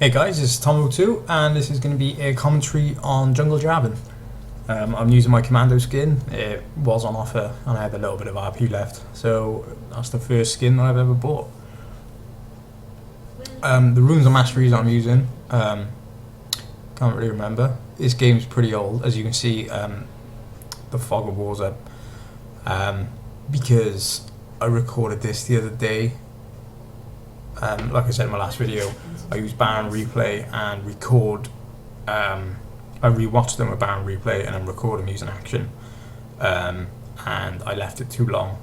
Hey guys, this is Tomotoo, and this is going to be a commentary on Jungle Jarvan. I'm using my Commando skin. It was on offer and I had a little bit of RP left, so that's the first skin that I've ever bought. The runes and masteries I'm using, can't really remember. This game's pretty old, as you can see. The fog of war's up, because I recorded this the other day. Like I said in my last video, I use Baron Replay and record. I rewatch them with Baron Replay and then record them using Action. And I left it too long,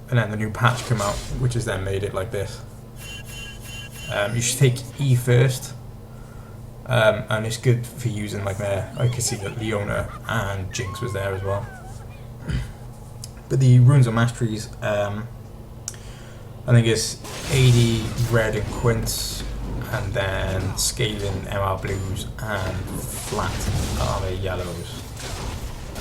and then the new patch came out, which has then made it like this. You should take E first, and it's good for using like there. I could see that Leona and Jinx was there as well. But the runes and masteries, I think it's 80 red and quints, and then scaling MR blues and flat armor yellows.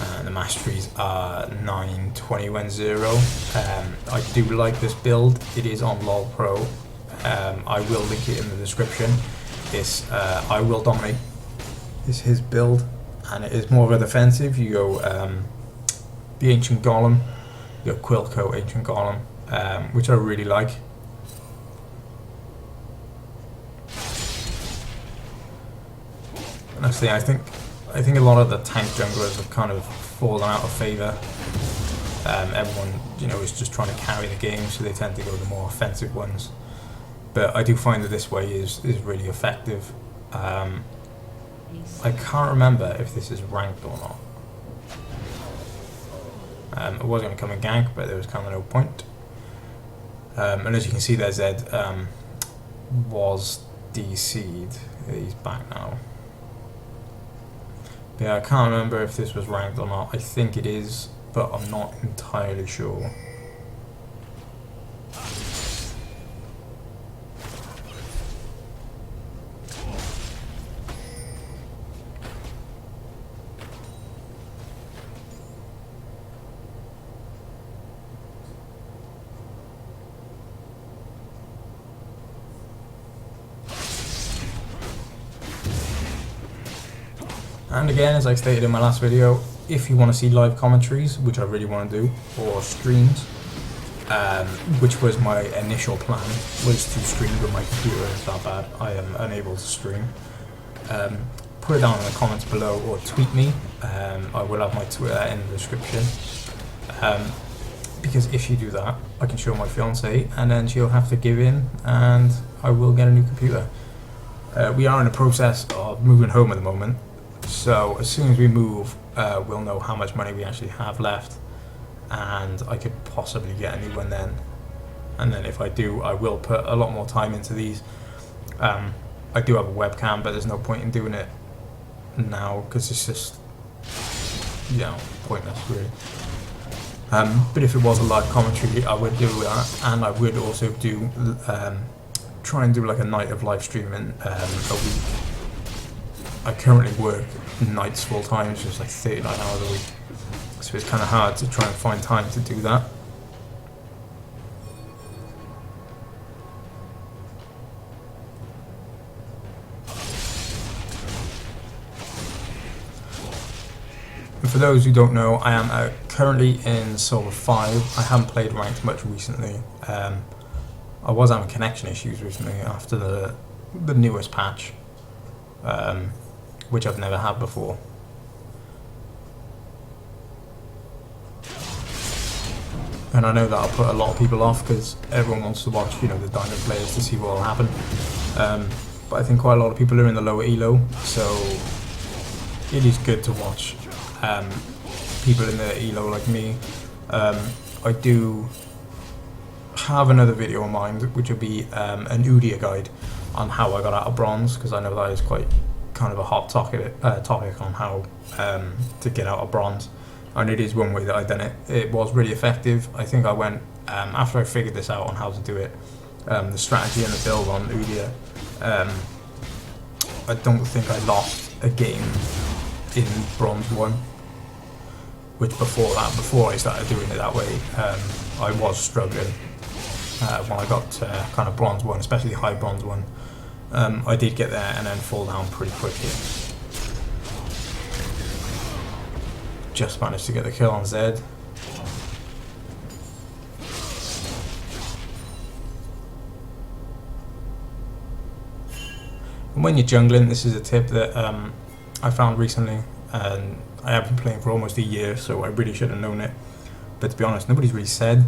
And the masteries are 9, 20 when 0. I do like this build. It is on LOL Pro. I will link it in the description. It's I Will Dominate is his build, and it is more of a defensive. You go the Ancient Golem, you go Quilco Ancient Golem, which I really like. Honestly, I think a lot of the tank junglers have kind of fallen out of favour. Everyone, is just trying to carry the game, so they tend to go the more offensive ones. But I do find that this way is really effective. I can't remember if this is ranked or not. It was going to come and gank, but there was kind of no point. And as you can see there, Zed was DC'd. He's back now. But yeah, I can't remember if this was ranked or not. I think it is, but I'm not entirely sure. And again, as I stated in my last video, if you want to see live commentaries, which I really want to do, or streams, which was my initial plan, was to stream with my computer. It's that bad. I am unable to stream. Put it down in the comments below or tweet me. I will have my Twitter in the description. Because if you do that, I can show my fiance, and then she'll have to give in, and I will get a new computer. We are in the process of moving home at the moment. So as soon as we move, we'll know how much money we actually have left, and I could possibly get a new one then. And then if I do, I will put a lot more time into these. I do have a webcam, but there's no point in doing it now because it's just, pointless really. But if it was a live commentary, I would do that, and I would also do try and do like a night of live streaming a week. I currently work nights full time, so it's like 39 hours a week. So it's kind of hard to try and find time to do that. And for those who don't know, I am currently in Silver 5. I haven't played ranked much recently. I was having connection issues recently after the newest patch. Which I've never had before. And I know that'll put a lot of people off because everyone wants to watch, the diamond players to see what will happen. But I think quite a lot of people are in the lower elo, so it is good to watch people in the elo like me. I do have another video in mind, which will be an Udia guide on how I got out of bronze, because I know that is quite kind of a hot topic on how to get out of bronze, and it is one way that I done it. It was really effective. I think I went after I figured this out on how to do it, the strategy and the build on Udia. I don't think I lost a game in bronze 1, which before I started doing it that way, I was struggling when I got kind of bronze 1, especially high bronze 1. I did get there and then fall down pretty quickly. Just managed to get the kill on Zed. And when you're jungling, this is a tip that I found recently, and I have been playing for almost a year, so I really should have known it. But to be honest, nobody's really said,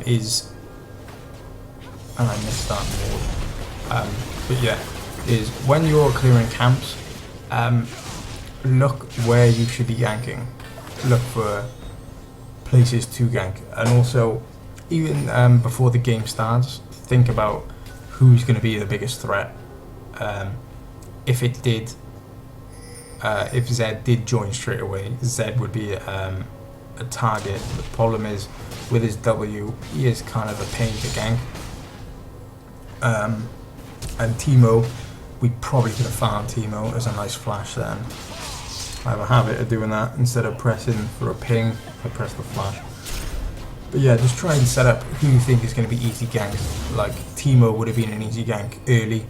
is, and I missed that more, but yeah, is when you're clearing camps, look where you should be ganking. Look for places to gank, and also, even before the game starts, think about who's going to be the biggest threat. If it did, if Zed did join straight away, Zed would be a target. The problem is, with his W, he is kind of a pain to gank. And Teemo, we probably could have found Teemo as a nice flash then. I have a habit of doing that. Instead of pressing for a ping, I press the flash. But yeah, just try and set up who you think is going to be easy ganks. Like, Teemo would have been an easy gank early.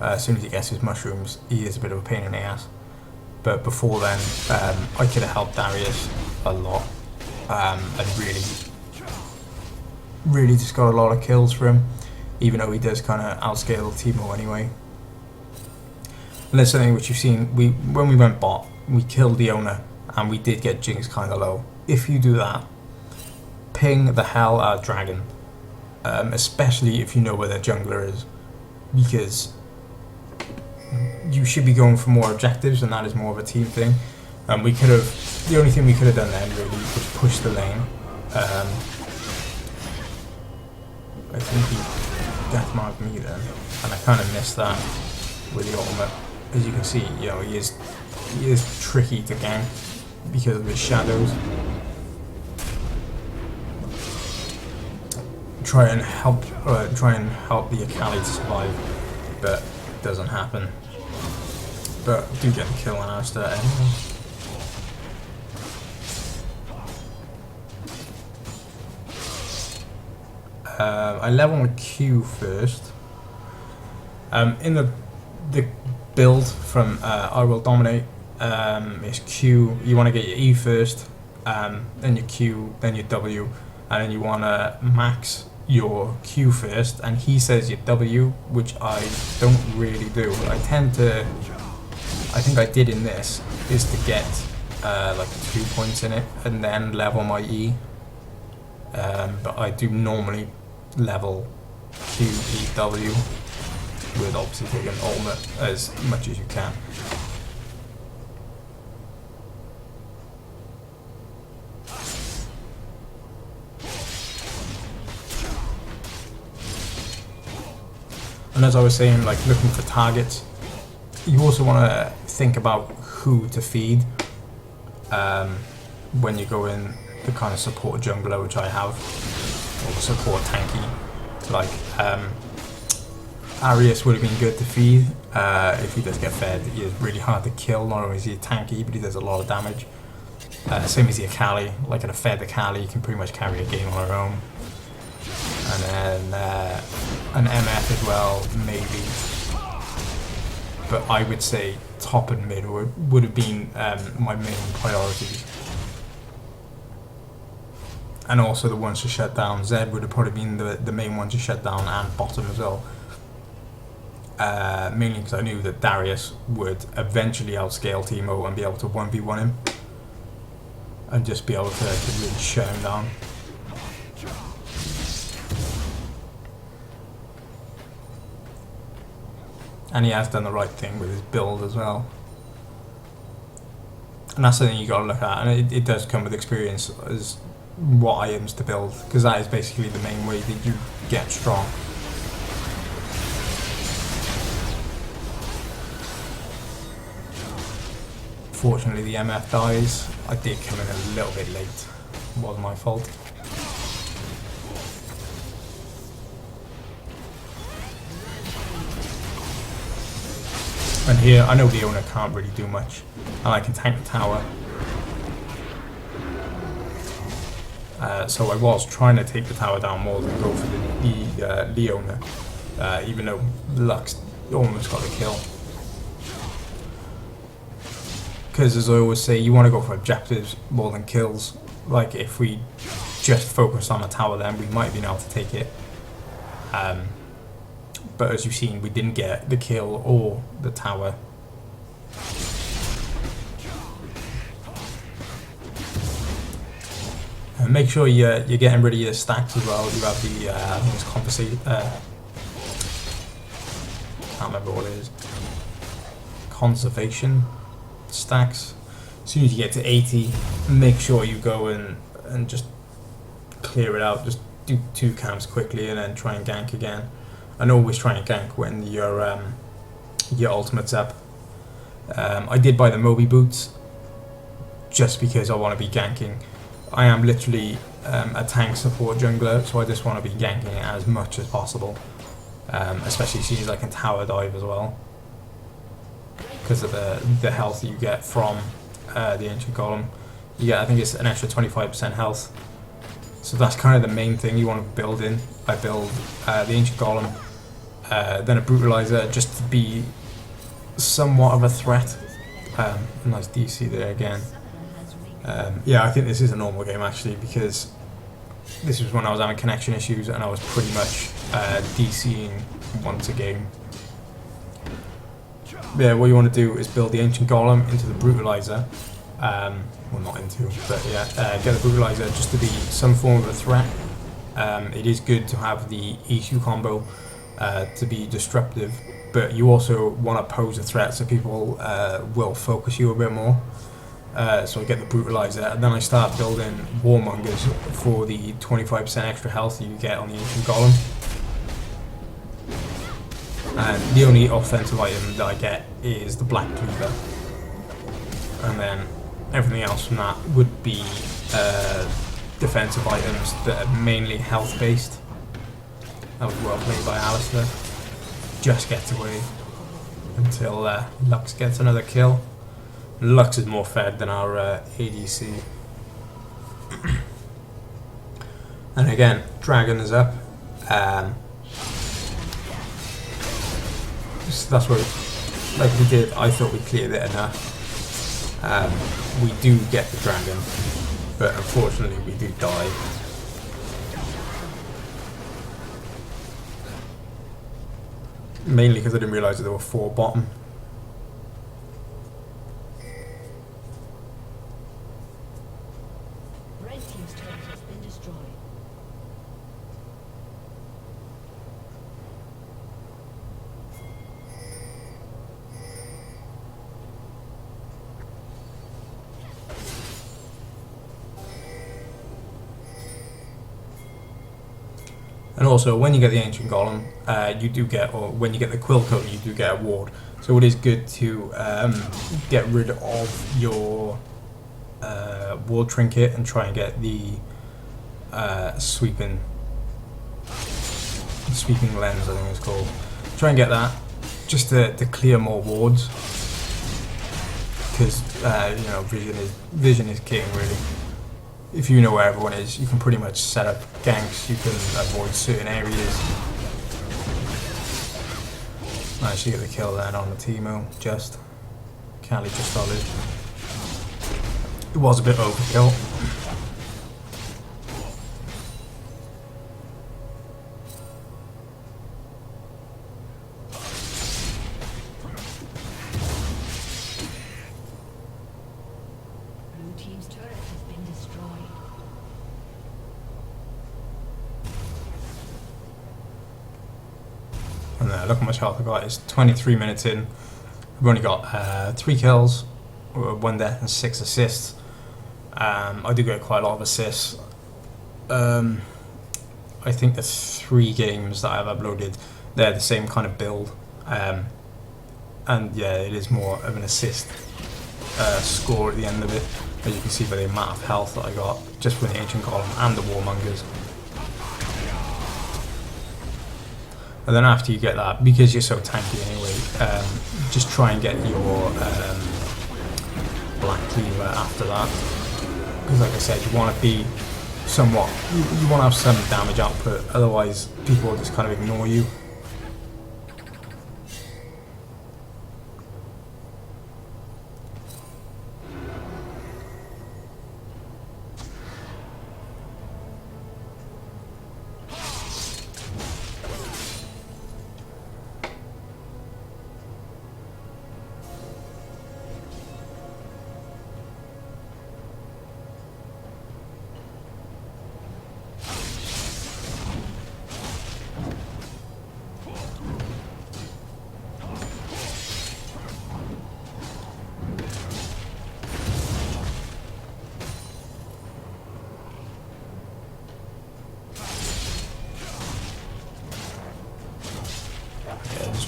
As soon as he gets his mushrooms, he is a bit of a pain in the ass. But before then, I could have helped Darius a lot. And really just got a lot of kills for him. Even though he does kind of outscale Teemo anyway. And there's something which you've seen, when we went bot, we killed the owner, and we did get Jinx kind of low. If you do that, ping the hell out of Dragon. Especially if you know where their jungler is. Because you should be going for more objectives, and that is more of a team thing. And we could have, the only thing we could have done then really was push the lane. I think he deathmarked me then, and I kind of missed that with the ultimate. As you can see, you know, he is tricky to gank because of his shadows. Try and help the Akali to survive, but it doesn't happen. But I do get the kill on Alistair anyway. I level my Q first. In the build from I Will Dominate, it's Q. You want to get your E first, then your Q, then your W, and then you want to max your Q first. And he says your W, which I don't really do. I tend to. I think I did in this is to get like 2 points in it and then level my E. But I do normally level Q, E, W with obviously taking ultimate as much as you can. And as I was saying, like looking for targets, you also want to think about who to feed when you go in the kind of support jungler, which I have, or support tanky. Like Arius would have been good to feed if he does get fed. He is really hard to kill. Not only is he tanky, but he does a lot of damage. Same as the Akali. Like in a fed Akali, you can pretty much carry a game on her own. And then an MF as well, maybe. But I would say top and mid would have been my main priorities. And also the ones to shut down. Zed would have probably been the main one to shut down, and bottom as well. Mainly because I knew that Darius would eventually outscale Teemo and be able to 1v1 him. And just be able to really shut him down. And he has done the right thing with his build as well. And that's something you got to look at, and it does come with experience as what items to build, because that is basically the main way that you get strong. Fortunately the MF dies. I did come in a little bit late, it was my fault. And here, I know the owner can't really do much, and I can tank the tower. So I was trying to take the tower down more than go for the Leona, even though Lux you almost got the kill. Because as I always say, you want to go for objectives more than kills. Like if we just focused on the tower, then we might have been able to take it. But as you've seen, we didn't get the kill or the tower. And make sure you're getting rid of your stacks as well. You have the I think it's can't remember what it is. Conservation stacks. As soon as you get to 80, make sure you go and just clear it out. Just do 2 camps quickly and then try and gank again. And always try and gank when your ultimate's up. I did buy the Moby boots just because I want to be ganking. I am literally a tank support jungler, so I just want to be ganking it as much as possible. Especially since I can tower dive as well, because of the health that you get from the Ancient Golem. You get, I think it's an extra 25% health. So that's kind of the main thing you want to build in. I build the Ancient Golem, then a Brutalizer just to be somewhat of a threat. Nice DC there again. Yeah, I think this is a normal game actually, because this was when I was having connection issues and I was pretty much DCing once a game. Yeah, what you want to do is build the Ancient Golem into the Brutalizer. Well, not into, but yeah, get the Brutalizer just to be some form of a threat. It is good to have the issue combo to be disruptive, but you also want to pose a threat so people will focus you a bit more. So I get the Brutalizer, and then I start building Warmongers for the 25% extra health that you get on the Ancient Golem. And the only offensive item that I get is the Black Cleaver. And then everything else from that would be defensive items that are mainly health based. That was well played by Alistair. Just gets away until Lux gets another kill. Lux is more fed than our ADC. And again, Dragon is up. So that's what, like we did, I thought we cleared it enough. We do get the Dragon, but unfortunately we do die. Mainly because I didn't realise that there were 4 bottom. And also, when you get the Ancient Golem, you do get, or when you get the Quill Coat, you do get a ward. So it is good to get rid of your ward trinket and try and get the sweeping lens, I think it's called. Try and get that just to clear more wards, because you know, vision is king really. If you know where everyone is, you can pretty much set up ganks, you can avoid certain areas. Managed to get the kill then on the Teemo, just. Cali just solid. It was a bit overkill. And look how much health I got. It's 23 minutes in. I've only got 3 kills, 1 death and 6 assists. I do get quite a lot of assists. I think the 3 games that I've uploaded, they're the same kind of build. And yeah, it is more of an assist score at the end of it, as you can see by the amount of health that I got just with the Ancient Golem and the Warmongers. And then after you get that, because you're so tanky anyway, just try and get your Black Cleaver after that. Because like I said, you want to be somewhat, you want to have some damage output, otherwise people will just kind of ignore you.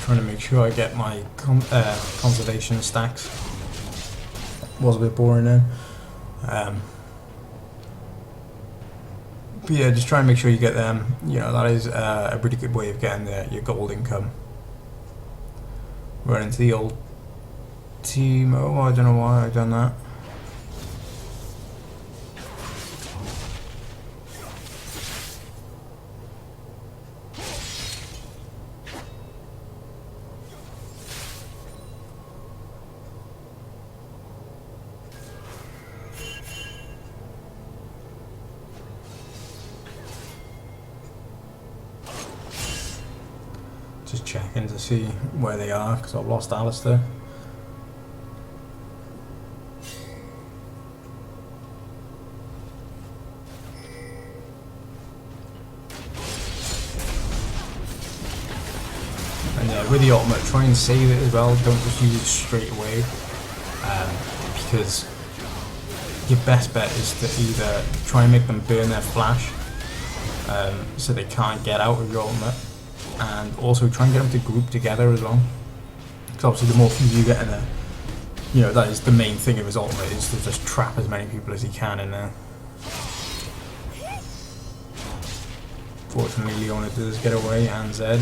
trying to make sure I get my conservation stacks. Was a bit boring then. But yeah, just try and make sure you get them. You know, that is a really good way of getting your gold income. Run into the old Timo. I don't know why I've done that. Just checking to see where they are because I've lost Alistair. And yeah, with the ultimate, try and save it as well. Don't just use it straight away, because your best bet is to either try and make them burn their flash, so they can't get out of your ultimate. And also try and get them to group together as well. Because obviously the more people you get in there, you know, that is the main thing of his ultimate, is to just trap as many people as he can in there. Fortunately Leona does get away, and Zed.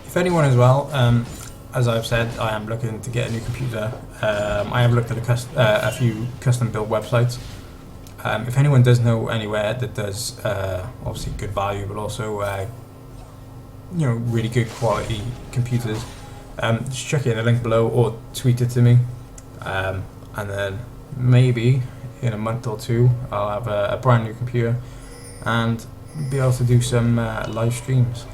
If anyone as well, as I've said, I am looking to get a new computer. I have looked at a few custom build websites. If anyone does know anywhere that does obviously good value, but also you know, really good quality computers, just check in the link below or tweet it to me, and then maybe in a month or two I'll have a brand new computer and be able to do some live streams.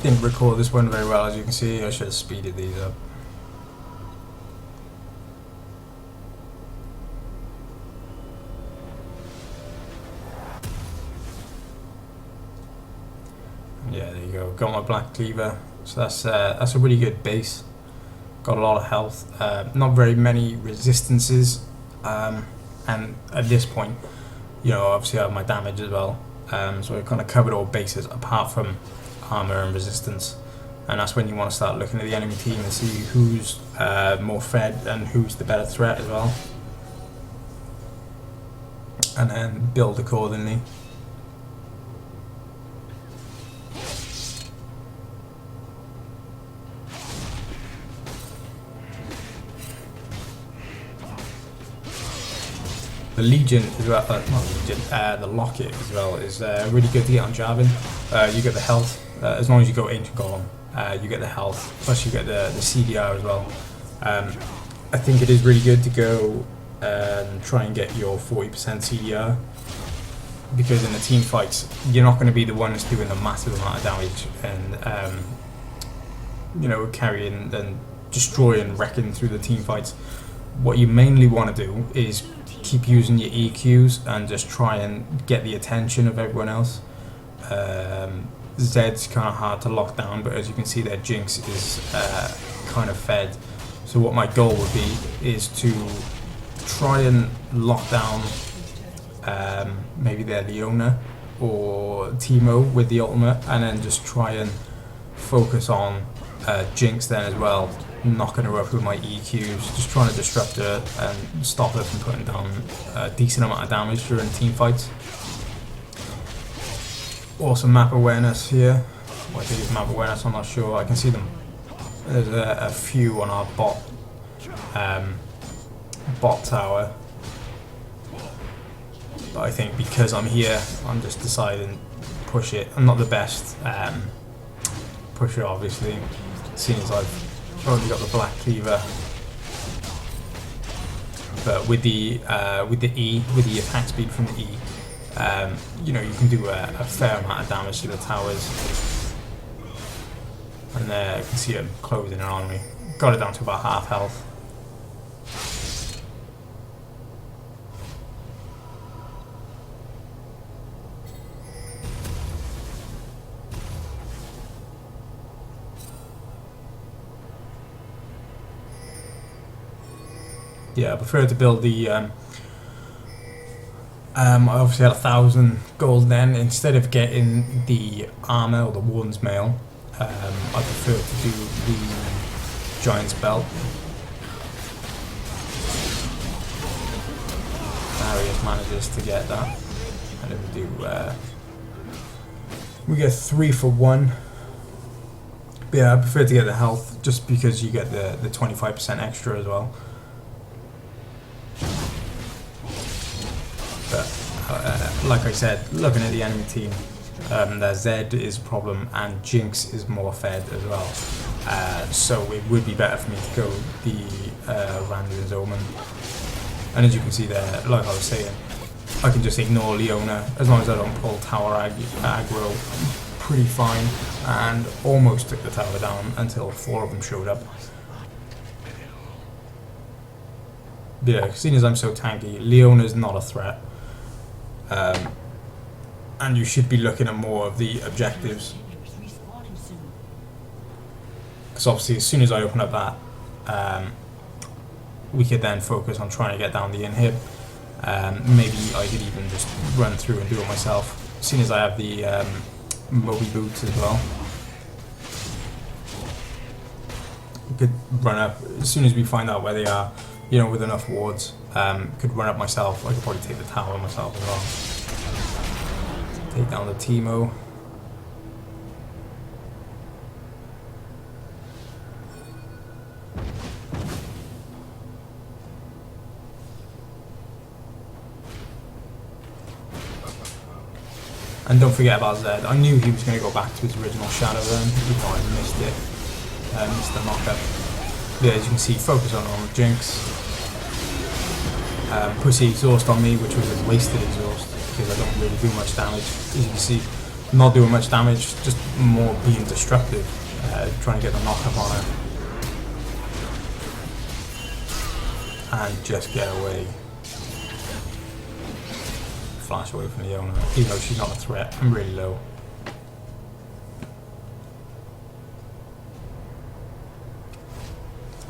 Didn't record this one very well, as you can see. I should have speeded these up. Yeah, there you go. Got my black cleaver, so that's a really good base. Got a lot of health, not very many resistances, and at this point, you know, obviously I have my damage as well. So I kind of covered all bases apart from armor and resistance, and that's when you want to start looking at the enemy team and see who's more fed and who's the better threat as well, and then build accordingly. The Legion as well, not Legion, the Locket as well is really good to get on Jarvan. You get the health, as long as you go Ancient Golem, you get the health, plus you get the CDR as well. I think it is really good to go and try and get your 40% CDR, because in the team fights, you're not going to be the one that's doing the massive amount of damage and you know, carrying and destroying, wrecking through the team fights. What you mainly want to do is keep using your EQs and just try and get the attention of everyone else. Zed's kind of hard to lock down, but as you can see their Jinx is kind of fed. So what my goal would be is to try and lock down maybe their Leona or Timo with the ultimate, and then just try and focus on Jinx then as well, knocking her up with my EQs, just trying to disrupt her and stop her from putting down a decent amount of damage during team fights. Awesome map awareness here. What I think is map awareness, I'm not sure. I can see them. There's a few on our bot tower. But I think because I'm here, I'm just deciding push it. I'm not the best pusher, obviously, seeing as I've already got the black cleaver. but with the E, with the attack speed from the E, you know, you can do a fair amount of damage to the towers. And there you can see it closing in on me. Got it down to about half health. Yeah, I prefer to build the I obviously had 1,000 gold then. Instead of getting the armor or the warden's mail, I prefer to do the giant's belt. Darius manages to get that, and then we get 3 for 1. But yeah, I prefer to get the health just because you get the 25% extra as well. But like I said, looking at the enemy team, their Zed is a problem and Jinx is more fed as well. So it would be better for me to go the Randuin's Omen. And as you can see there, like I was saying, I can just ignore Leona as long as I don't pull tower aggro pretty fine, and almost took the tower down until 4 of them showed up. But yeah, seeing as I'm so tanky, Leona's not a threat. And you should be looking at more of the objectives. Because obviously as soon as I open up that, we could then focus on trying to get down the inhib. Maybe I could even just run through and do it myself. As soon as I have the Moby boots as well. We could run up, as soon as we find out where they are, you know, with enough wards, could run up myself. I could probably take the tower myself as well. Take down the Teemo. And don't forget about Zed. I knew he was going to go back to his original shadow then, even though I missed it. Missed the knockup. Yeah, as you can see, focus on Jinx. Pussy exhaust on me, which was a wasted exhaust because I don't really do much damage. As you can see, not doing much damage, just more being destructive, trying to get the knockup on her. And just get away. Flash away from the owner, even though she's not a threat. I'm really low.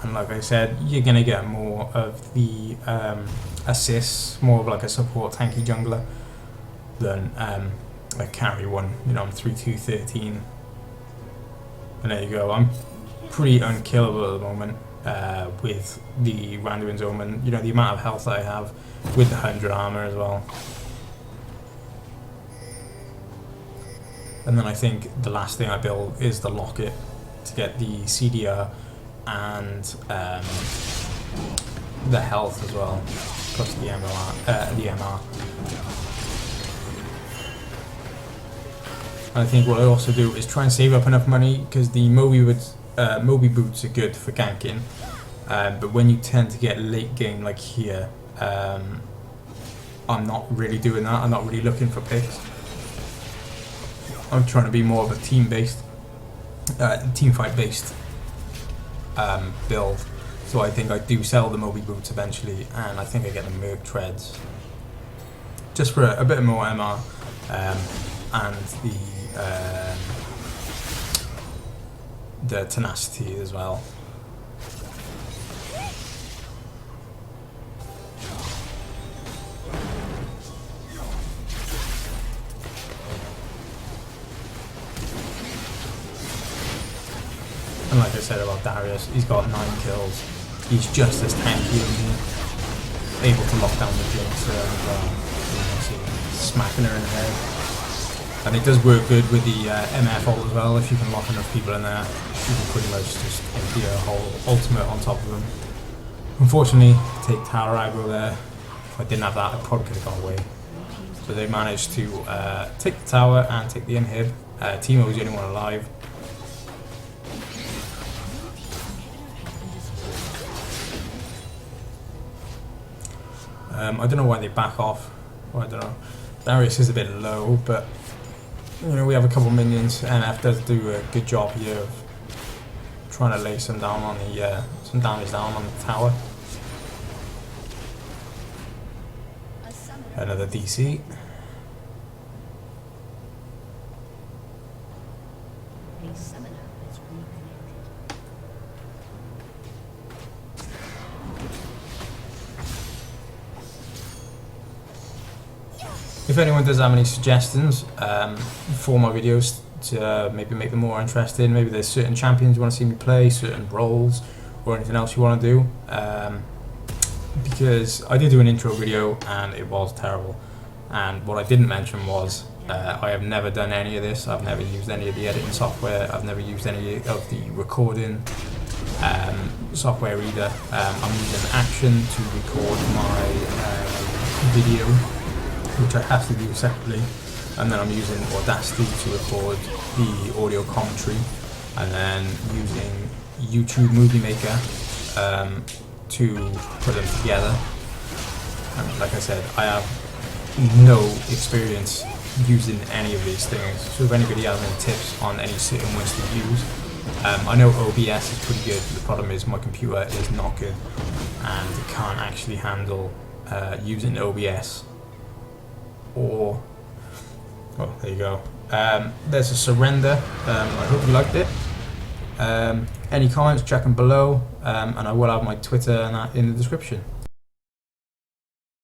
And like I said, you're going to get more of the assists, more of like a support tanky jungler than a carry one. You know, I'm 3-2-13. And there you go. I'm pretty unkillable at the moment with the Randuin's Omen. You know, the amount of health that I have with the 100 armor as well. And then I think the last thing I build is the locket to get the CDR and the health as well, plus the MR. And I think what I also do is try and save up enough money, because the Moby boots are good for ganking, but when you tend to get late game like here, I'm not really doing that. I'm not really looking for picks. I'm trying to be more of a team fight based build. So I think I do sell the Moby boots eventually, and I think I get the Merc treads just for a bit more MR, and the tenacity as well. And like I said about Darius, he's got 9 kills. He's just as tanky as me. Able to lock down the Jinx and smacking her in the head. And it does work good with the MF ult as well. If you can lock enough people in there, you can pretty much just empty a whole ultimate on top of them. Unfortunately, take tower aggro there. If I didn't have that, I probably could have gone away. So they managed to take the tower and take the inhib. Teemo was the only one alive. I don't know why they back off. Well, I don't know. Darius is a bit low, but you know, we have a couple minions. NF does do a good job here of trying to lay some down on the some damage down on the tower. Another DC. If anyone does have any suggestions for my videos to maybe make them more interesting, maybe there's certain champions you want to see me play, certain roles, or anything else you want to do, because I did do an intro video and it was terrible. And what I didn't mention was I have never done any of this. I've never used any of the editing software. I've never used any of the recording software either. I'm using Action to record my video, which I have to do separately, and then I'm using Audacity to record the audio commentary, and then using YouTube Movie Maker to put them together. And like I said, I have no experience using any of these things, so if anybody has any tips on any certain ones to use, I know OBS is pretty good, but the problem is my computer is not good and it can't actually handle using OBS. Or, well, there you go. There's a surrender. I hope you liked it. Any comments, check them below, and I will have my Twitter and that in the description.